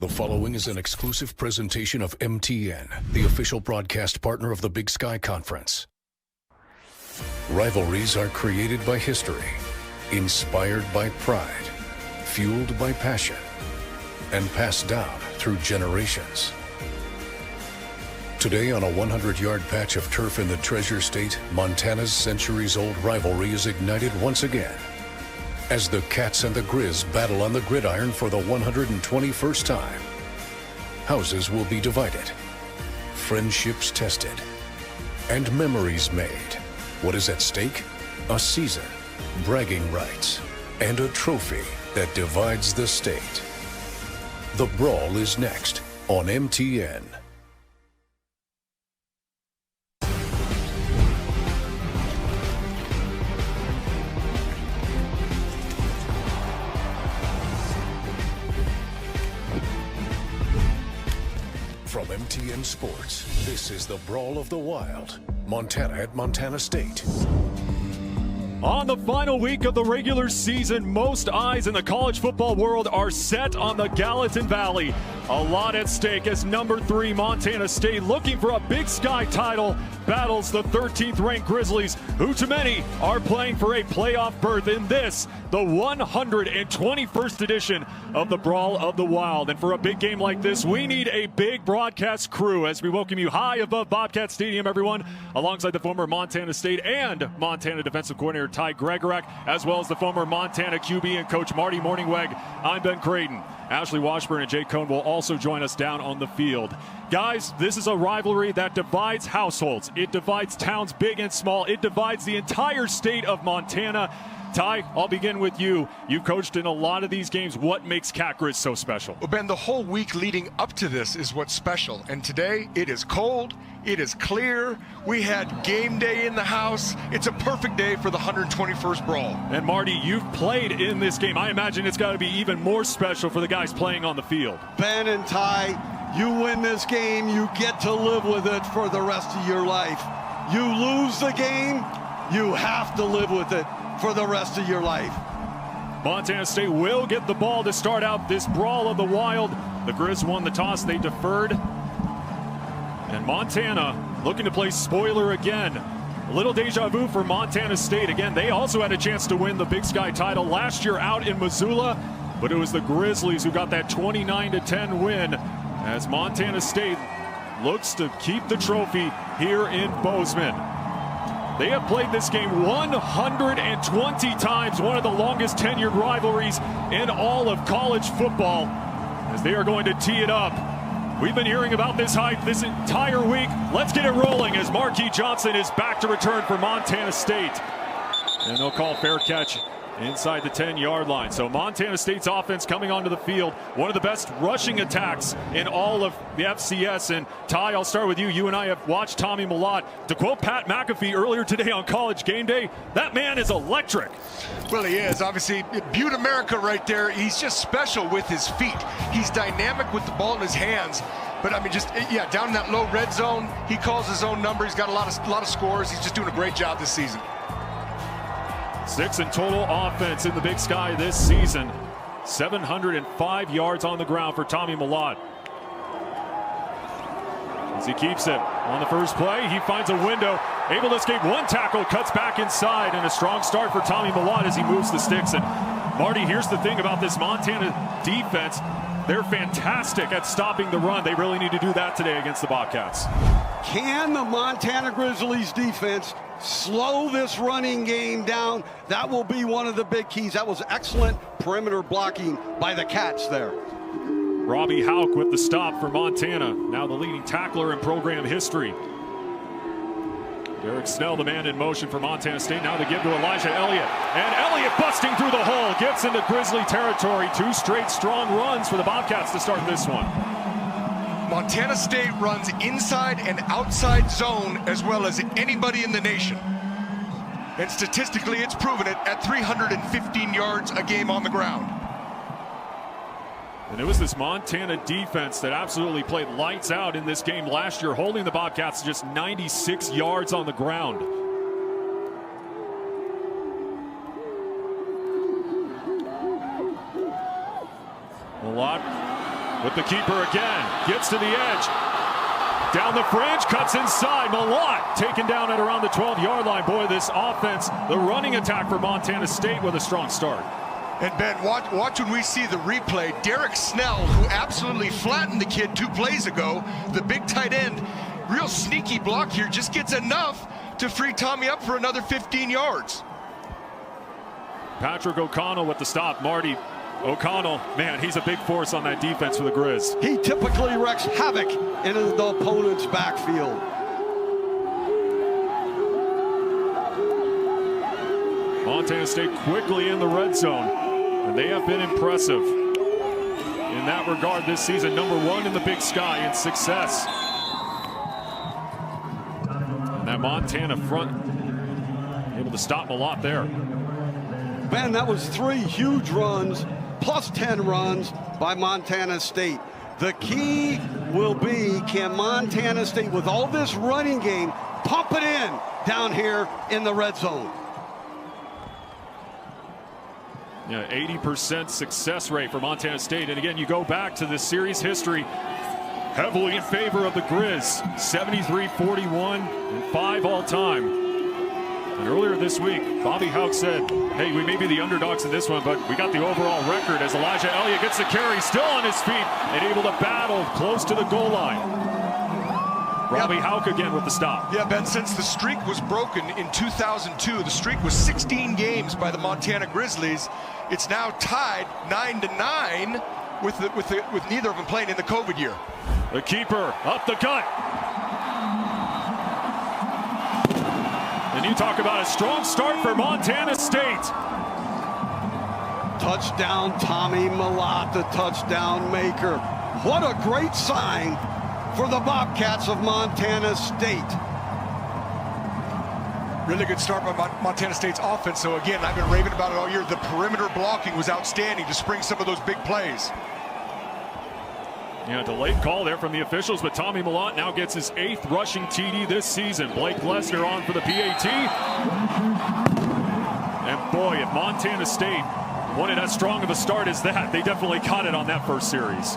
The following is an exclusive presentation of MTN, the official broadcast partner of the Big Sky Conference. Rivalries are created by history, inspired by pride, fueled by passion, and passed down through generations. Today, on a 100-yard patch of turf in the Treasure State, Montana's centuries-old rivalry is ignited once again, as the Cats and the Grizz battle on the gridiron for the 121st time. Houses will be divided, friendships tested, and memories made. What is at stake? A season, bragging rights, and a trophy that divides the state. The Brawl is next on MTN. From MTN Sports, this is the Brawl of the Wild, Montana at Montana State. On the final week of the regular season, most eyes in the college football world are set on the Gallatin Valley. A lot at stake as number 3 Montana State, looking for a Big Sky title, battles the 13th ranked Grizzlies, who to many are playing for a playoff berth in this, the 121st edition of the Brawl of the Wild. And for a big game like this, we need a big broadcast crew as we welcome you high above Bobcat Stadium, everyone, alongside the former Montana State and Montana defensive coordinator Ty Gregorak, as well as the former Montana QB and coach Marty Morningweg. I'm Ben Creighton. Ashley Washburn and Jay Cohn will also join us down on the field. Guys, this is a rivalry that divides households. It divides towns big and small. It divides the entire state of Montana. Ty, I'll begin with you. You coached in a lot of these games. What makes Cat Grizz so special? Well, Ben, the whole week leading up to this is what's special. And today, it is cold. It is clear. We had game day in the house. It's a perfect day for the 121st Brawl. And Marty, you've played in this game. I imagine it's got to be even more special for the guys playing on the field. Ben and Ty, you win this game, you get to live with it for the rest of your life. You lose the game, you have to live with it for the rest of your life. Montana State will get the ball to start out this Brawl of the Wild. The Grizz won the toss, they deferred. And Montana looking to play spoiler again. A little deja vu for Montana State. Again, they also had a chance to win the Big Sky title last year out in Missoula, but it was the Grizzlies who got that 29-10 win as Montana State looks to keep the trophy here in Bozeman. They have played this game 120 times, one of the longest tenured rivalries in all of college football, as they are going to tee it up. We've been hearing about this hype this entire week. Let's get it rolling as Marquis Johnson is back to return for Montana State. And they'll call fair catch inside the 10-yard line. So Montana State's offense coming onto the field, one of the best rushing attacks in all of the FCS. And Ty, I'll start with you. You and I have watched Tommy Mellott. To quote Pat McAfee earlier today on College Game Day, that man is electric. Well, he is. Obviously, Butte America right there. He's just special with his feet. He's dynamic with the ball in his hands. But, I mean, just, yeah, down in that low red zone, he calls his own number. He's got a lot of scores. He's just doing a great job this season. 6 in total offense in the Big Sky this season. 705 yards on the ground for Tommy Mellott. As he keeps it on the first play, he finds a window, able to escape one tackle, cuts back inside, and a strong start for Tommy Mellott as he moves the sticks. And Marty, here's the thing about this Montana defense. They're fantastic at stopping the run. They really need to do that today against the Bobcats. Can the Montana Grizzlies defense slow this running game down? That will be one of the big keys. That was excellent perimeter blocking by the Cats there. Robbie Hauk with the stop for Montana, now the leading tackler in program history. Derek Snell, the man in motion for Montana State. Now they give to Elijah Elliott. And Elliott busting through the hole, gets into Grizzly territory. 2 straight strong runs for the Bobcats to start this one. Montana State runs inside and outside zone as well as anybody in the nation. And statistically, it's proven it at 315 yards a game on the ground. And it was this Montana defense that absolutely played lights out in this game last year, holding the Bobcats to just 96 yards on the ground. Mellott with the keeper again. Gets to the edge. Down the fringe, cuts inside. Malott taken down at around the 12-yard line. Boy, this offense, the running attack for Montana State with a strong start. And Ben, watch when we see the replay. Derek Snell, who absolutely flattened the kid 2 plays ago, the big tight end, real sneaky block here, just gets enough to free Tommy up for another 15 yards. Patrick O'Connell with the stop. Marty O'Connell, man, he's a big force on that defense for the Grizz. He typically wreaks havoc in the opponent's backfield. Montana State quickly in the red zone, and they have been impressive in that regard this season. #1 in the Big Sky in success. And that Montana front able to stop Malott there. Ben, that was 3 huge runs, plus 10 runs by Montana State. The key will be, can Montana State, with all this running game, pump it in down here in the red zone? Yeah, 80% success rate for Montana State. And again, you go back to the series history, heavily in favor of the Grizz. 73-41 and 5 all time. And earlier this week, Bobby Houck said, hey, we may be the underdogs in this one, but we got the overall record, as Elijah Elliott gets the carry, still on his feet and able to battle close to the goal line. Robbie Houck again with the stop. Yeah, Ben, since the streak was broken in 2002, the streak was 16 games by the Montana Grizzlies. It's now tied 9-9 with neither of them playing in the COVID year. The keeper up the gut. And you talk about a strong start for Montana State. Touchdown, Tommy Malott, the touchdown maker. What a great sign for the Bobcats of Montana State. Really good start by Montana State's offense. So again, I've been raving about it all year. The perimeter blocking was outstanding to spring some of those big plays. Yeah, delayed call there from the officials, but Tommy Malott now gets his 8th rushing TD this season. Blake Lesnar on for the PAT. And boy, if Montana State wanted as strong of a start as that, they definitely caught it on that first series.